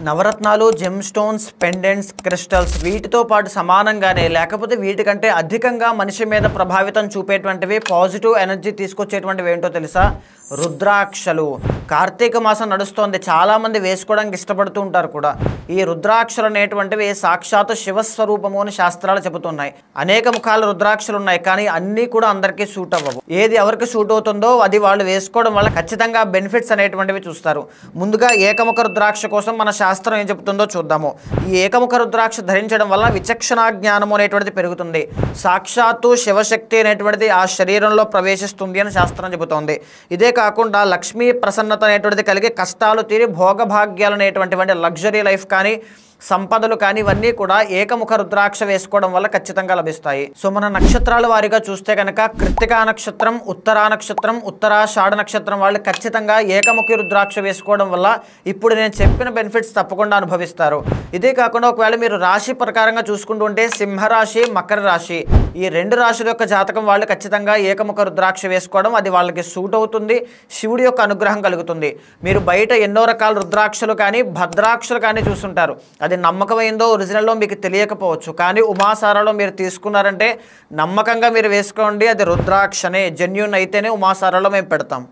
నవరత్నాలు, gem stones, pendants, crystals వీటితో పాటు సమానంగానే లేకపోతే వీటికంటే అధికంగా మనిషి మీద ప్రభావితం చూపేటువంటివి, పాజిటివ్ ఎనర్జీ తీసుకొచ్చేటువంటివి ఏంటో తెలుసా? రుద్రాక్షలు. కార్తీక మాసం నడుస్తోంది, చాలామంది వేసుకోవడానికి ఇష్టపడుతూ ఉంటారు కూడా. ఈ రుద్రాక్షలు అనేటువంటివి సాక్షాత్ శివస్వరూపము అని శాస్త్రాలు చెబుతున్నాయి. అనేక ముఖాల రుద్రాక్షలు ఉన్నాయి, కానీ అన్నీ కూడా అందరికీ సూట్ అవ్వవు. ఏది ఎవరికి సూట్ అవుతుందో అది వాళ్ళు వేసుకోవడం వల్ల ఖచ్చితంగా బెనిఫిట్స్ అనేటువంటివి చూస్తారు. ముందుగా ఏకముఖ రుద్రాక్ష కోసం మన శాస్త్రం ఏం చెబుతుందో చూద్దాము. ఈ ఏకముఖ రుద్రాక్ష ధరించడం వల్ల విచక్షణా జ్ఞానము అనేటువంటిది పెరుగుతుంది. సాక్షాత్తు శివశక్తి అనేటువంటిది ఆ శరీరంలో ప్రవేశిస్తుంది అని శాస్త్రం చెబుతోంది. ఇదే కాకుండా లక్ష్మీ ప్రసన్నత అనేటువంటిది కలిగి కష్టాలు తీరి భోగభాగ్యాలు అనేటువంటి లగ్జరీ లైఫ్ కానీ, సంపదలు కానీ ఇవన్నీ కూడా ఏకముఖ రుద్రాక్ష వేసుకోవడం వల్ల ఖచ్చితంగా లభిస్తాయి. సో మన నక్షత్రాల వారిగా చూస్తే కనుక కృత్తికా నక్షత్రం, ఉత్తరా నక్షత్రం, ఉత్తరాషాఢ నక్షత్రం వాళ్ళు ఖచ్చితంగా ఏకముఖి రుద్రాక్ష వేసుకోవడం వల్ల ఇప్పుడు నేను చెప్పిన బెనిఫిట్స్ తప్పకుండా అనుభవిస్తారు. ఇదే కాకుండా ఒకవేళ మీరు రాశి ప్రకారంగా చూసుకుంటూ ఉంటే సింహరాశి, మకర రాశి ఈ రెండు రాశుల యొక్క జాతకం వాళ్ళు ఖచ్చితంగా ఏకముఖ రుద్రాక్ష వేసుకోవడం అది వాళ్ళకి సూట్ అవుతుంది. శివుడి యొక్క అనుగ్రహం కలుగుతుంది. మీరు బయట ఎన్నో రకాల రుద్రాక్షలు కానీ, భద్రాక్షలు కానీ చూస్తుంటారు. అది నమ్మకమైందో ఒరిజినల్లో మీకు తెలియకపోవచ్చు, కానీ ఉమాసారాలో మీరు తీసుకున్నారంటే నమ్మకంగా మీరు వేసుకోండి. అది రుద్రాక్షనే, జెన్యూన్ అయితేనే ఉమాసారాలో మేము పెడతాం.